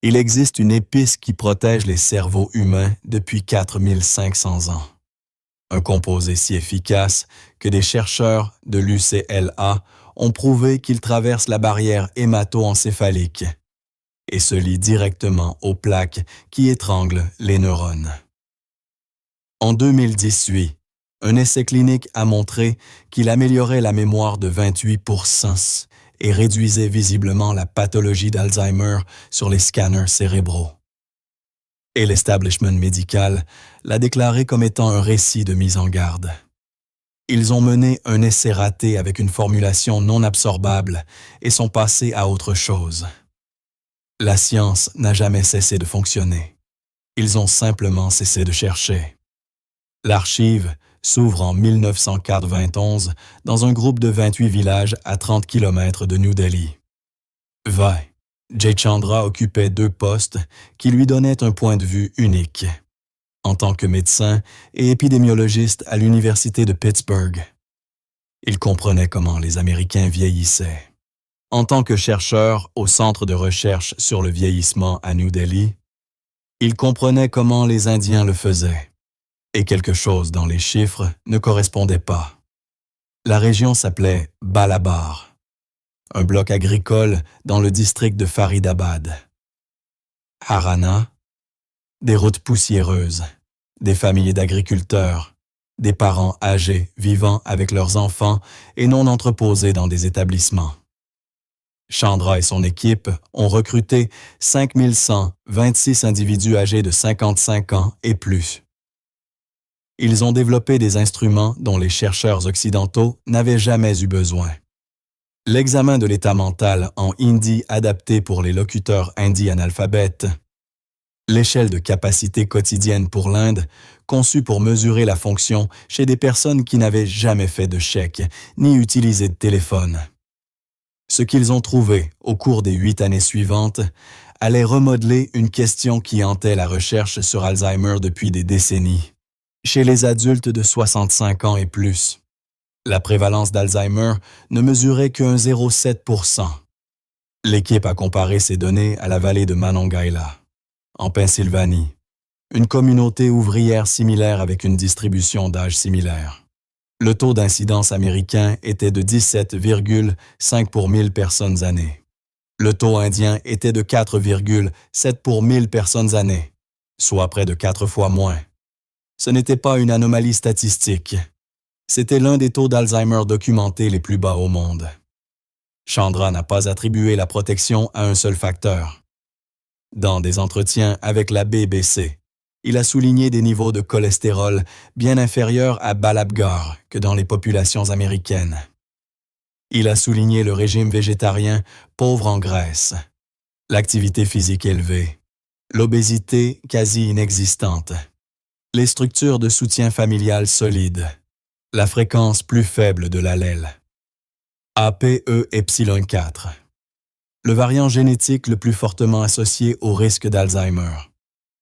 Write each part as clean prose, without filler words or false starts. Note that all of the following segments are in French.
Il existe une épice qui protège les cerveaux humains depuis 4500 ans. Un composé si efficace que des chercheurs de l'UCLA ont prouvé qu'il traverse la barrière hémato-encéphalique et se lie directement aux plaques qui étranglent les neurones. En 2018, un essai clinique a montré qu'il améliorait la mémoire de 28% et réduisait visiblement la pathologie d'Alzheimer sur les scanners cérébraux. Et l'establishment médical l'a déclaré comme étant un récit de mise en garde. Ils ont mené un essai raté avec une formulation non absorbable et sont passés à autre chose. La science n'a jamais cessé de fonctionner. Ils ont simplement cessé de chercher. L'archive s'ouvre en 1991 dans un groupe de 28 villages à 30 km de New Delhi. Jay Chandra occupait 2 postes qui lui donnaient un point de vue unique. En tant que médecin et épidémiologiste à l'Université de Pittsburgh, il comprenait comment les Américains vieillissaient. En tant que chercheur au Centre de recherche sur le vieillissement à New Delhi, il comprenait comment les Indiens le faisaient. Et quelque chose dans les chiffres ne correspondait pas. La région s'appelait Balabar, un bloc agricole dans le district de Faridabad. Haryana, des routes poussiéreuses, des familles d'agriculteurs, des parents âgés vivant avec leurs enfants et non entreposés dans des établissements. Chandra et son équipe ont recruté 5126 individus âgés de 55 ans et plus. Ils ont développé des instruments dont les chercheurs occidentaux n'avaient jamais eu besoin. L'examen de l'état mental en hindi adapté pour les locuteurs hindi analphabètes, l'échelle de capacité quotidienne pour l'Inde, conçue pour mesurer la fonction chez des personnes qui n'avaient jamais fait de chèque ni utilisé de téléphone. Ce qu'ils ont trouvé au cours des 8 années suivantes allait remodeler une question qui hantait la recherche sur Alzheimer depuis des décennies. Chez les adultes de 65 ans et plus, la prévalence d'Alzheimer ne mesurait que 0,7%. L'équipe a comparé ces données à la vallée de Monongahela, en Pennsylvanie, une communauté ouvrière similaire avec une distribution d'âge similaire. Le taux d'incidence américain était de 17,5 pour 1000 personnes années. Le taux indien était de 4,7 pour 1000 personnes années, soit près de 4 fois moins. Ce n'était pas une anomalie statistique. C'était l'un des taux d'Alzheimer documentés les plus bas au monde. Chandra n'a pas attribué la protection à un seul facteur. Dans des entretiens avec la BBC, il a souligné des niveaux de cholestérol bien inférieurs à Balabgar que dans les populations américaines. Il a souligné le régime végétarien pauvre en graisse, l'activité physique élevée, l'obésité quasi inexistante, les structures de soutien familial solides, la fréquence plus faible de l'allèle. APE-epsilon 4, le variant génétique le plus fortement associé au risque d'Alzheimer.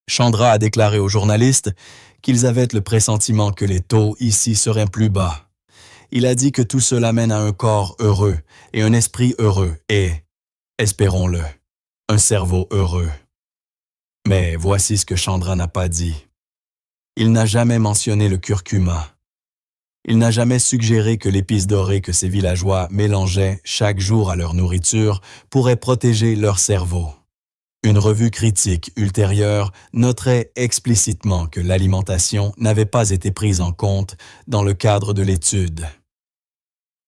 Chandra a déclaré aux journalistes qu'ils avaient le pressentiment que les taux ici seraient plus bas. Il a dit que tout cela mène à un corps heureux et un esprit heureux et, espérons-le, un cerveau heureux. Mais voici ce que Chandra n'a pas dit. Il n'a jamais mentionné le curcuma. Il n'a jamais suggéré que l'épice dorée que ces villageois mélangeaient chaque jour à leur nourriture pourrait protéger leur cerveau. Une revue critique ultérieure noterait explicitement que l'alimentation n'avait pas été prise en compte dans le cadre de l'étude.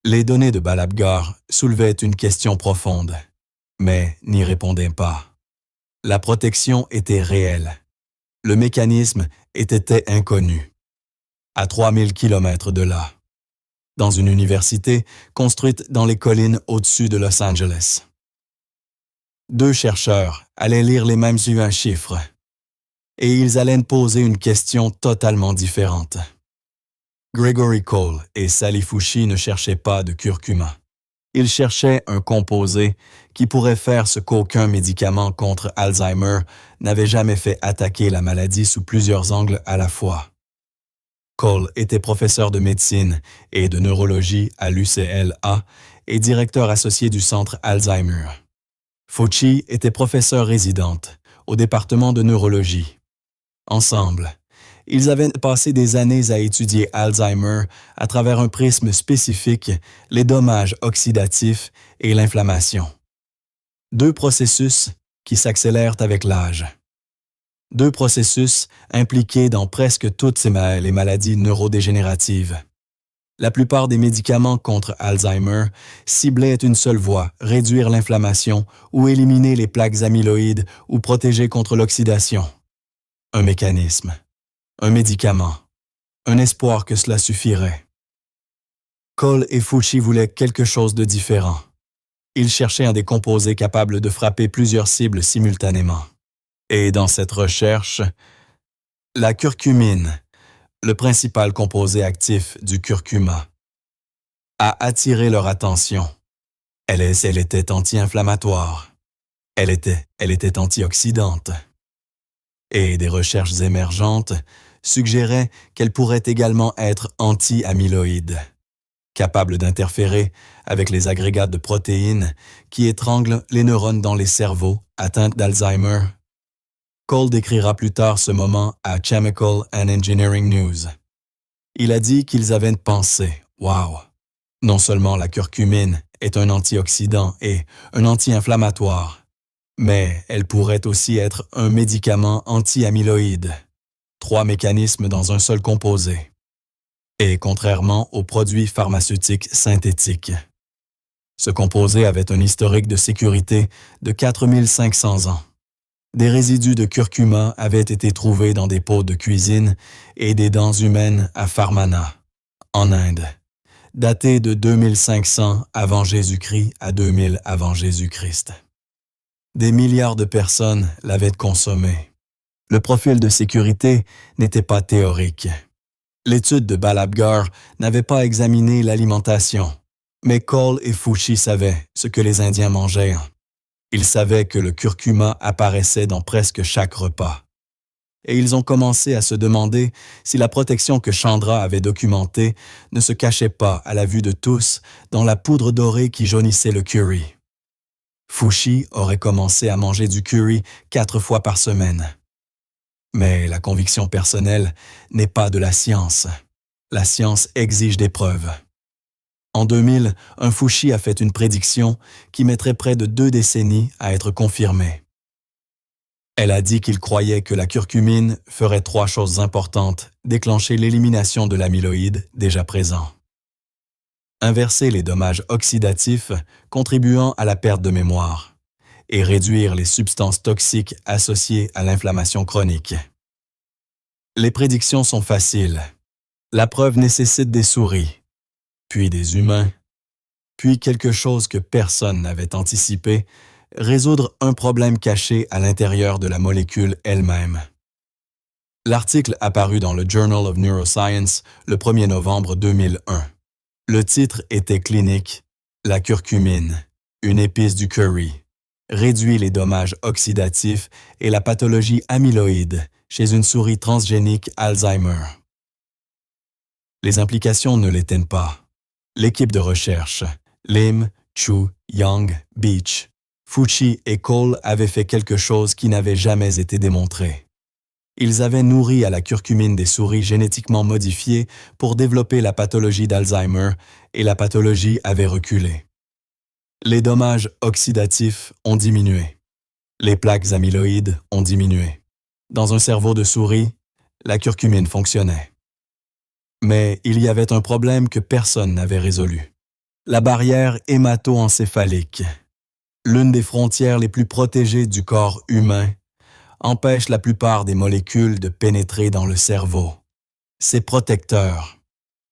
Les données de Balabgar soulevaient une question profonde, mais n'y répondaient pas. La protection était réelle. Le mécanisme était inconnu. À 3000 km de là, dans une université construite dans les collines au-dessus de Los Angeles. 2 chercheurs allaient lire les mêmes chiffres, et ils allaient poser une question totalement différente. Gregory Cole et Sally Fouchy ne cherchaient pas de curcuma. Ils cherchaient un composé qui pourrait faire ce qu'aucun médicament contre Alzheimer n'avait jamais fait attaquer la maladie sous plusieurs angles à la fois. Cole était professeur de médecine et de neurologie à l'UCLA et directeur associé du centre Alzheimer. Fauci était professeure résidente au département de neurologie. Ensemble, ils avaient passé des années à étudier Alzheimer à travers un prisme spécifique, les dommages oxydatifs et l'inflammation. Deux processus qui s'accélèrent avec l'âge. Deux processus impliqués dans presque toutes les maladies neurodégénératives. La plupart des médicaments contre Alzheimer ciblaient une seule voie, réduire l'inflammation ou éliminer les plaques amyloïdes ou protéger contre l'oxydation. Un mécanisme, un médicament, un espoir que cela suffirait. Cole et Fucci voulaient quelque chose de différent. Ils cherchaient un des composés capables de frapper plusieurs cibles simultanément. Et dans cette recherche, la curcumine, le principal composé actif du curcuma, a attiré leur attention. Elle était anti-inflammatoire. Elle était antioxydante. Et des recherches émergentes suggéraient qu'elle pourrait également être anti-amyloïde, capable d'interférer avec les agrégats de protéines qui étranglent les neurones dans les cerveaux atteints d'Alzheimer. Cole décrira plus tard ce moment à Chemical and Engineering News. Il a dit qu'ils avaient pensé « Wow! Non seulement la curcumine est un antioxydant et un anti-inflammatoire, mais elle pourrait aussi être un médicament anti-amyloïde. 3 mécanismes dans un seul composé. Et contrairement aux produits pharmaceutiques synthétiques. Ce composé avait un historique de sécurité de 4500 ans. Des résidus de curcuma avaient été trouvés dans des pots de cuisine et des dents humaines à Farmana, en Inde, datés de 2500 avant Jésus-Christ à 2000 avant Jésus-Christ. Des milliards de personnes l'avaient consommé. Le profil de sécurité n'était pas théorique. L'étude de Balabgar n'avait pas examiné l'alimentation, mais Cole et Fucci savaient ce que les Indiens mangeaient. Ils savaient que le curcuma apparaissait dans presque chaque repas. Et ils ont commencé à se demander si la protection que Chandra avait documentée ne se cachait pas à la vue de tous dans la poudre dorée qui jaunissait le curry. Fucci aurait commencé à manger du curry 4 fois par semaine. Mais la conviction personnelle n'est pas de la science. La science exige des preuves. En 2000, un Fucci a fait une prédiction qui mettrait près de 2 décennies à être confirmée. Elle a dit qu'il croyait que la curcumine ferait 3 choses importantes, déclencher l'élimination de l'amyloïde déjà présent. Inverser les dommages oxydatifs contribuant à la perte de mémoire et réduire les substances toxiques associées à l'inflammation chronique. Les prédictions sont faciles. La preuve nécessite des souris, puis des humains, puis quelque chose que personne n'avait anticipé, résoudre un problème caché à l'intérieur de la molécule elle-même. L'article apparut dans le Journal of Neuroscience le 1er novembre 2001. Le titre était clinique « La curcumine, une épice du curry, réduit les dommages oxydatifs et la pathologie amyloïde chez une souris transgénique Alzheimer ». Les implications ne l'éteignent pas. L'équipe de recherche, Lim, Chu, Yang, Beach, Fucci et Cole avaient fait quelque chose qui n'avait jamais été démontré. Ils avaient nourri à la curcumine des souris génétiquement modifiées pour développer la pathologie d'Alzheimer et la pathologie avait reculé. Les dommages oxydatifs ont diminué. Les plaques amyloïdes ont diminué. Dans un cerveau de souris, la curcumine fonctionnait. Mais il y avait un problème que personne n'avait résolu. La barrière hémato-encéphalique, l'une des frontières les plus protégées du corps humain, empêche la plupart des molécules de pénétrer dans le cerveau. C'est protecteur.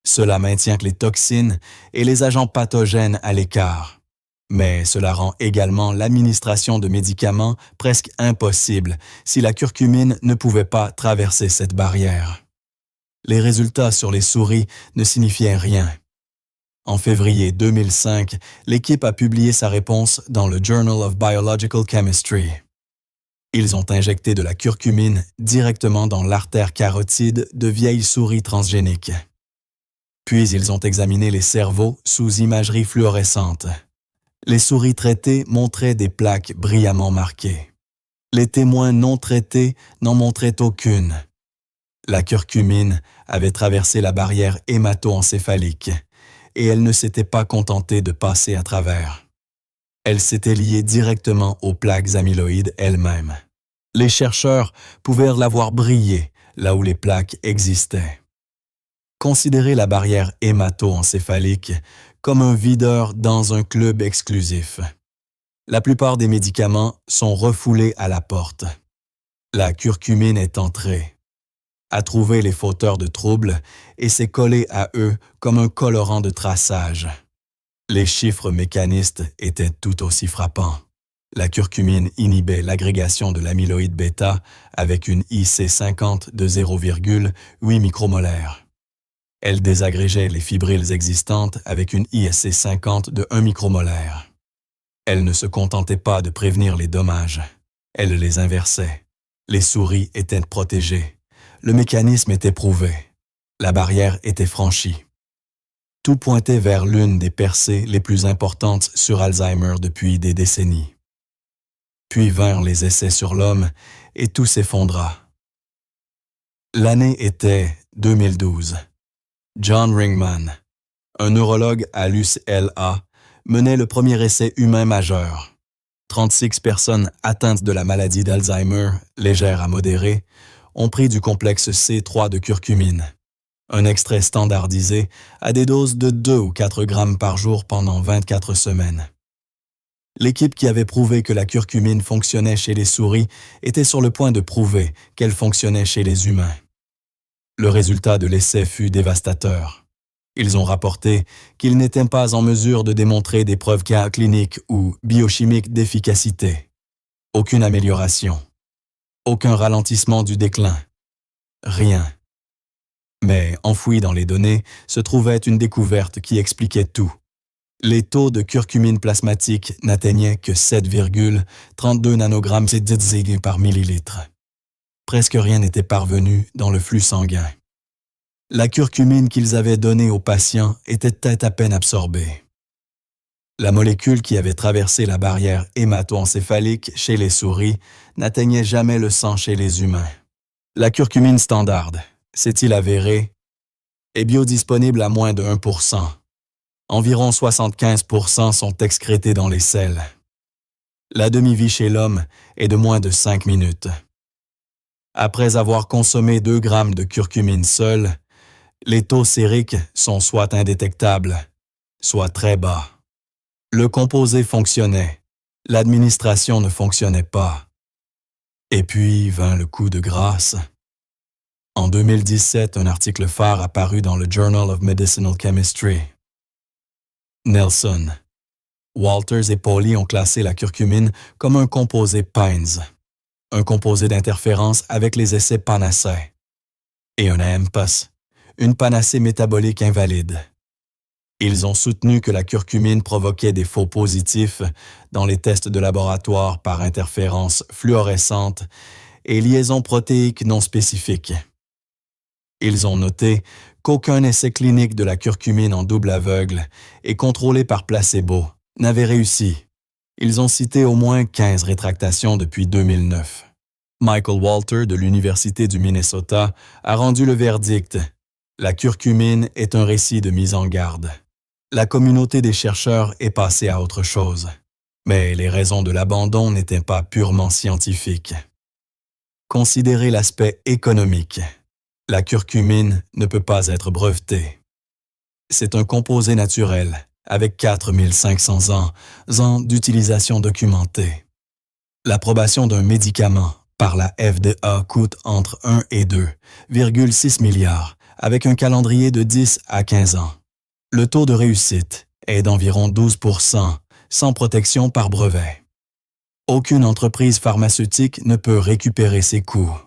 Cela maintient les toxines et les agents pathogènes à l'écart. Mais cela rend également l'administration de médicaments presque impossible si la curcumine ne pouvait pas traverser cette barrière. Les résultats sur les souris ne signifiaient rien. En février 2005, l'équipe a publié sa réponse dans le Journal of Biological Chemistry. Ils ont injecté de la curcumine directement dans l'artère carotide de vieilles souris transgéniques. Puis ils ont examiné les cerveaux sous imagerie fluorescente. Les souris traitées montraient des plaques brillamment marquées. Les témoins non traités n'en montraient aucune. La curcumine avait traversé la barrière hémato-encéphalique et elle ne s'était pas contentée de passer à travers. Elle s'était liée directement aux plaques amyloïdes elles-mêmes. Les chercheurs pouvaient la voir briller là où les plaques existaient. Considérez la barrière hémato-encéphalique comme un videur dans un club exclusif. La plupart des médicaments sont refoulés à la porte. La curcumine est entrée, a trouvé les fauteurs de troubles et s'est collée à eux comme un colorant de traçage. Les chiffres mécanistes étaient tout aussi frappants. La curcumine inhibait l'agrégation de l'amyloïde bêta avec une IC50 de 0,8 micromolaire. Elle désagrégeait les fibrilles existantes avec une IC50 de 1 micromolaire. Elle ne se contentait pas de prévenir les dommages. Elle les inversait. Les souris étaient protégées. Le mécanisme était prouvé. La barrière était franchie. Tout pointait vers l'une des percées les plus importantes sur Alzheimer depuis des décennies. Puis vinrent les essais sur l'homme et tout s'effondra. L'année était 2012. John Ringman, un neurologue à l'UCLA, menait le premier essai humain majeur. 36 personnes atteintes de la maladie d'Alzheimer, légère à modérée, ont pris du complexe C3 de curcumine, un extrait standardisé à des doses de 2 ou 4 grammes par jour pendant 24 semaines. L'équipe qui avait prouvé que la curcumine fonctionnait chez les souris était sur le point de prouver qu'elle fonctionnait chez les humains. Le résultat de l'essai fut dévastateur. Ils ont rapporté qu'ils n'étaient pas en mesure de démontrer des preuves cliniques ou biochimiques d'efficacité. Aucune amélioration. Aucun ralentissement du déclin. Rien. Mais enfoui dans les données se trouvait une découverte qui expliquait tout. Les taux de curcumine plasmatique n'atteignaient que 7,32 nanogrammes par millilitre. Presque rien n'était parvenu dans le flux sanguin. La curcumine qu'ils avaient donnée aux patients était à peine absorbée. La molécule qui avait traversé la barrière hémato-encéphalique chez les souris n'atteignait jamais le sang chez les humains. La curcumine standard, s'est-il avéré, est biodisponible à moins de 1%. Environ 75% sont excrétés dans les selles. La demi-vie chez l'homme est de moins de 5 minutes. Après avoir consommé 2 grammes de curcumine seule, les taux sériques sont soit indétectables, soit très bas. Le composé fonctionnait, l'administration ne fonctionnait pas. Et puis vint le coup de grâce. En 2017, un article phare apparut dans le Journal of Medicinal Chemistry. Nelson, Walters et Pauly ont classé la curcumine comme un composé PINES, un composé d'interférence avec les essais Panacea, et un AMPAS, une panacée métabolique invalide. Ils ont soutenu que la curcumine provoquait des faux positifs dans les tests de laboratoire par interférence fluorescente et liaisons protéiques non spécifiques. Ils ont noté qu'aucun essai clinique de la curcumine en double aveugle et contrôlé par placebo n'avait réussi. Ils ont cité au moins 15 rétractations depuis 2009. Michael Walter de l'Université du Minnesota a rendu le verdict. La curcumine est un récit de mise en garde. La communauté des chercheurs est passée à autre chose. Mais les raisons de l'abandon n'étaient pas purement scientifiques. Considérez l'aspect économique. La curcumine ne peut pas être brevetée. C'est un composé naturel, avec 4500 ans d'utilisation documentée. L'approbation d'un médicament par la FDA coûte entre 1 et 2,6 milliards, avec un calendrier de 10 à 15 ans. Le taux de réussite est d'environ 12%, sans protection par brevet. Aucune entreprise pharmaceutique ne peut récupérer ses coûts.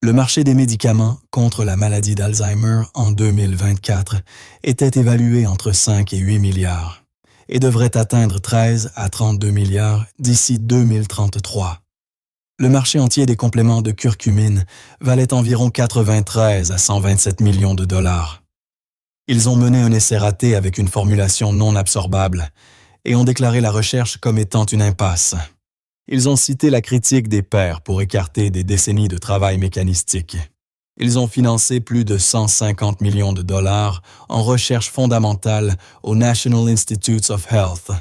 Le marché des médicaments contre la maladie d'Alzheimer en 2024 était évalué entre 5 et 8 milliards et devrait atteindre 13 à 32 milliards d'ici 2033. Le marché entier des compléments de curcumine valait environ 93 à 127 millions de dollars. Ils ont mené un essai raté avec une formulation non absorbable et ont déclaré la recherche comme étant une impasse. Ils ont cité la critique des pairs pour écarter des décennies de travail mécanistique. Ils ont financé plus de 150 millions de dollars en recherche fondamentale au National Institutes of Health.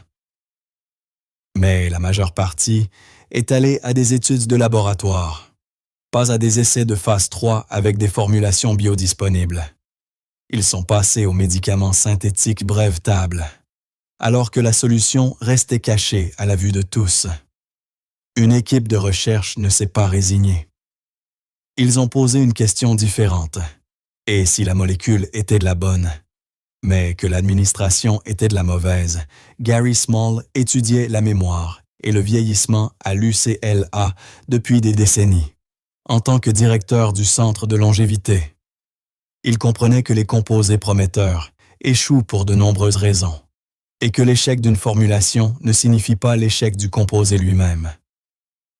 Mais la majeure partie est allée à des études de laboratoire, pas à des essais de phase 3 avec des formulations biodisponibles. Ils sont passés aux médicaments synthétiques brevetable, alors que la solution restait cachée à la vue de tous. Une équipe de recherche ne s'est pas résignée. Ils ont posé une question différente. Et si la molécule était de la bonne, mais que l'administration était de la mauvaise, Gary Small étudiait la mémoire et le vieillissement à l'UCLA depuis des décennies, en tant que directeur du Centre de longévité. Il comprenait que les composés prometteurs échouent pour de nombreuses raisons, et que l'échec d'une formulation ne signifie pas l'échec du composé lui-même.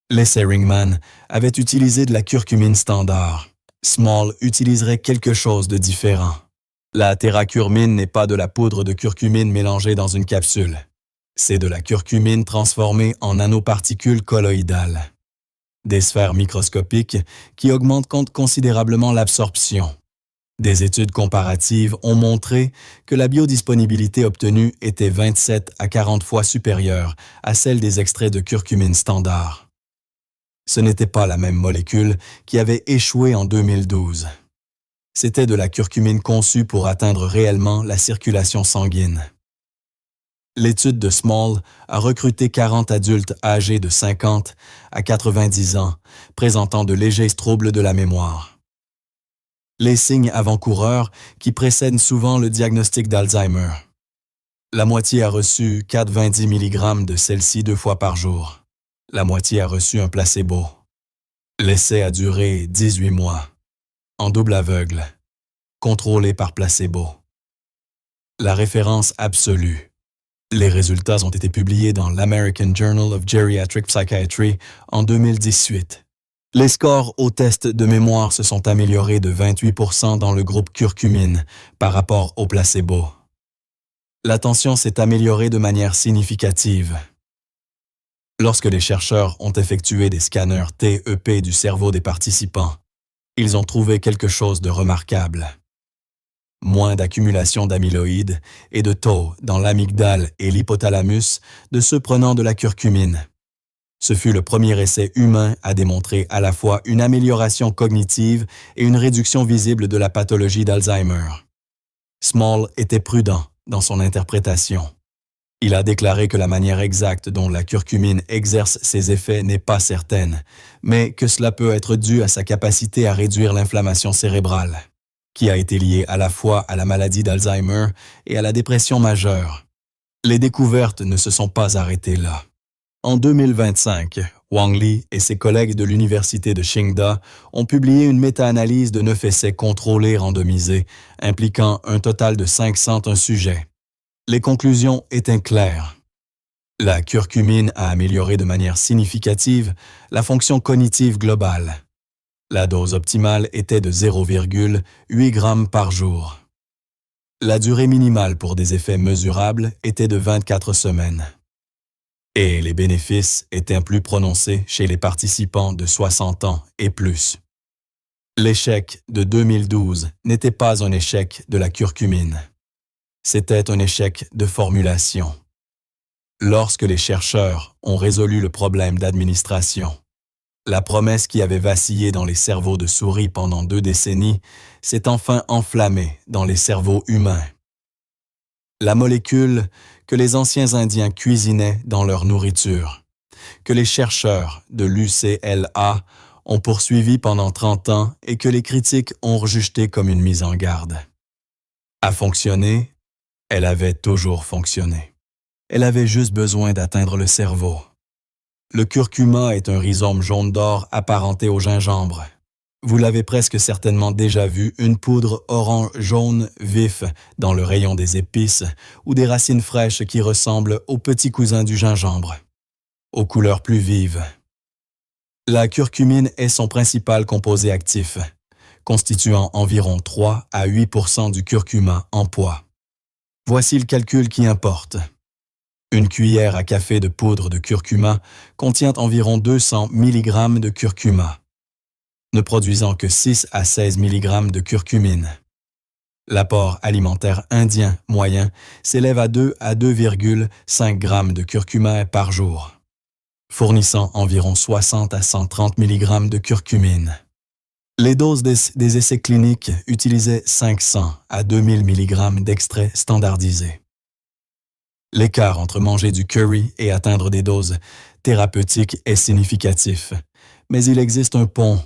L'essai Ringman avait utilisé de la curcumine standard. Small utiliserait quelque chose de différent. La théracurmine n'est pas de la poudre de curcumine mélangée dans une capsule. C'est de la curcumine transformée en nanoparticules colloïdales. Des sphères microscopiques qui augmentent considérablement l'absorption. Des études comparatives ont montré que la biodisponibilité obtenue était 27 à 40 fois supérieure à celle des extraits de curcumine standard. Ce n'était pas la même molécule qui avait échoué en 2012. C'était de la curcumine conçue pour atteindre réellement la circulation sanguine. L'étude de Small a recruté 40 adultes âgés de 50 à 90 ans, présentant de légers troubles de la mémoire. Les signes avant-coureurs qui précèdent souvent le diagnostic d'Alzheimer. La moitié a reçu 4,20 mg de celle-ci 2 fois par jour. La moitié a reçu un placebo. L'essai a duré 18 mois, en double aveugle, contrôlé par placebo. La référence absolue. Les résultats ont été publiés dans l'American Journal of Geriatric Psychiatry en 2018. Les scores au test de mémoire se sont améliorés de 28% dans le groupe curcumine par rapport au placebo. L'attention s'est améliorée de manière significative. Lorsque les chercheurs ont effectué des scanners TEP du cerveau des participants, ils ont trouvé quelque chose de remarquable. Moins d'accumulation d'amyloïdes et de tau dans l'amygdale et l'hypothalamus de ceux prenant de la curcumine. Ce fut le premier essai humain à démontrer à la fois une amélioration cognitive et une réduction visible de la pathologie d'Alzheimer. Small était prudent dans son interprétation. Il a déclaré que la manière exacte dont la curcumine exerce ses effets n'est pas certaine, mais que cela peut être dû à sa capacité à réduire l'inflammation cérébrale, qui a été liée à la fois à la maladie d'Alzheimer et à la dépression majeure. Les découvertes ne se sont pas arrêtées là. En 2025, Wang Li et ses collègues de l'Université de Tsinghua ont publié une méta-analyse de 9 essais contrôlés randomisés, impliquant un total de 501 sujets. Les conclusions étaient claires. La curcumine a amélioré de manière significative la fonction cognitive globale. La dose optimale était de 0,8 g par jour. La durée minimale pour des effets mesurables était de 24 semaines. Et les bénéfices étaient plus prononcés chez les participants de 60 ans et plus. L'échec de 2012 n'était pas un échec de la curcumine. C'était un échec de formulation. Lorsque les chercheurs ont résolu le problème d'administration, la promesse qui avait vacillé dans les cerveaux de souris pendant 2 décennies s'est enfin enflammée dans les cerveaux humains. La molécule que les anciens Indiens cuisinaient dans leur nourriture, que les chercheurs de l'UCLA ont poursuivi pendant 30 ans et que les critiques ont rejeté comme une mise en garde. A fonctionné, elle avait toujours fonctionné. Elle avait juste besoin d'atteindre le cerveau. Le curcuma est un rhizome jaune d'or apparenté au gingembre. Vous l'avez presque certainement déjà vu, une poudre orange-jaune vif dans le rayon des épices ou des racines fraîches qui ressemblent aux petits cousins du gingembre, aux couleurs plus vives. La curcumine est son principal composé actif, constituant environ 3 à 8% du curcuma en poids. Voici le calcul qui importe. Une cuillère à café de poudre de curcuma contient environ 200 mg de curcuma, ne produisant que 6 à 16 mg de curcumine. L'apport alimentaire indien moyen s'élève à 2 à 2,5 g de curcuma par jour, fournissant environ 60 à 130 mg de curcumine. Les doses des essais cliniques utilisaient 500 à 2000 mg d'extrait standardisé. L'écart entre manger du curry et atteindre des doses thérapeutiques est significatif, mais il existe un pont.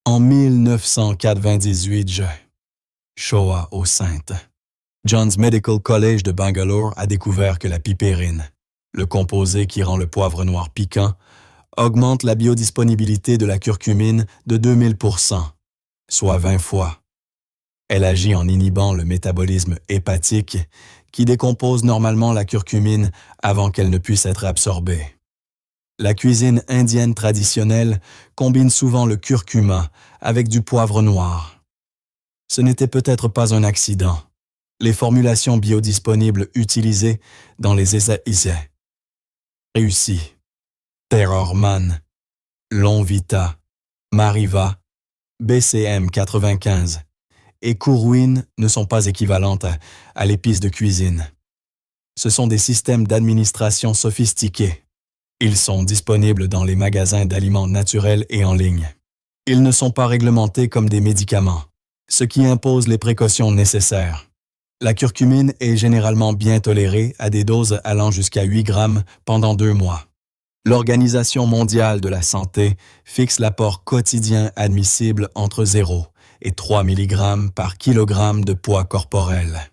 En 1998, Shoah aux Saintes. John's Medical College de Bangalore a découvert que la pipérine, le composé qui rend le poivre noir piquant, augmente la biodisponibilité de la curcumine de 2000%, soit 20 fois. Elle agit en inhibant le métabolisme hépatique qui décompose normalement la curcumine avant qu'elle ne puisse être absorbée. La cuisine indienne traditionnelle combine souvent le curcuma avec du poivre noir. Ce n'était peut-être pas un accident. Les formulations biodisponibles utilisées dans les essais réussis. Terrorman, Lonvita, Mariva, BCM 95 et Courwin ne sont pas équivalentes à l'épice de cuisine. Ce sont des systèmes d'administration sophistiqués. Ils sont disponibles dans les magasins d'aliments naturels et en ligne. Ils ne sont pas réglementés comme des médicaments, ce qui impose les précautions nécessaires. La curcumine est généralement bien tolérée à des doses allant jusqu'à 8 grammes pendant 2 mois. L'Organisation mondiale de la santé fixe l'apport quotidien admissible entre 0 et 3 mg par kilogramme de poids corporel.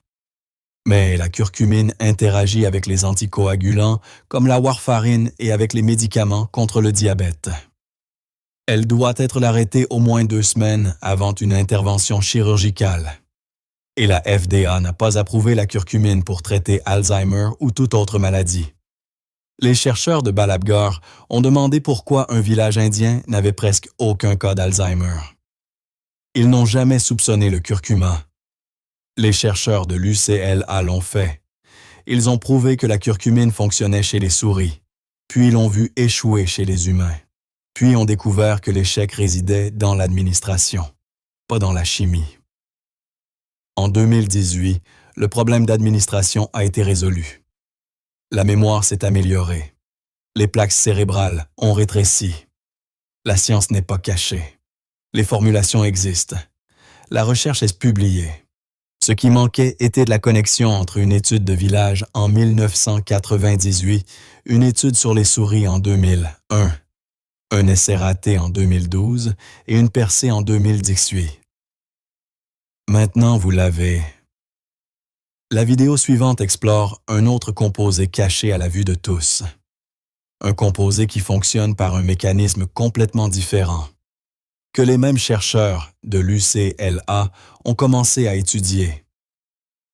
Mais la curcumine interagit avec les anticoagulants comme la warfarine et avec les médicaments contre le diabète. Elle doit être arrêtée au moins 2 semaines avant une intervention chirurgicale. Et la FDA n'a pas approuvé la curcumine pour traiter Alzheimer ou toute autre maladie. Les chercheurs de Balabgar ont demandé pourquoi un village indien n'avait presque aucun cas d'Alzheimer. Ils n'ont jamais soupçonné le curcuma. Les chercheurs de l'UCLA l'ont fait. Ils ont prouvé que la curcumine fonctionnait chez les souris, puis l'ont vu échouer chez les humains, puis ont découvert que l'échec résidait dans l'administration, pas dans la chimie. En 2018, le problème d'administration a été résolu. La mémoire s'est améliorée. Les plaques cérébrales ont rétréci. La science n'est pas cachée. Les formulations existent. La recherche est publiée. Ce qui manquait était de la connexion entre une étude de village en 1998, une étude sur les souris en 2001, un essai raté en 2012 et une percée en 2018. Maintenant, vous l'avez. La vidéo suivante explore un autre composé caché à la vue de tous. Un composé qui fonctionne par un mécanisme complètement différent, que les mêmes chercheurs de l'UCLA ont commencé à étudier.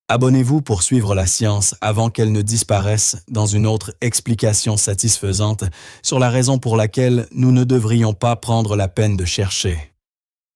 Abonnez-vous pour suivre la science avant qu'elle ne disparaisse dans une autre explication satisfaisante sur la raison pour laquelle nous ne devrions pas prendre la peine de chercher.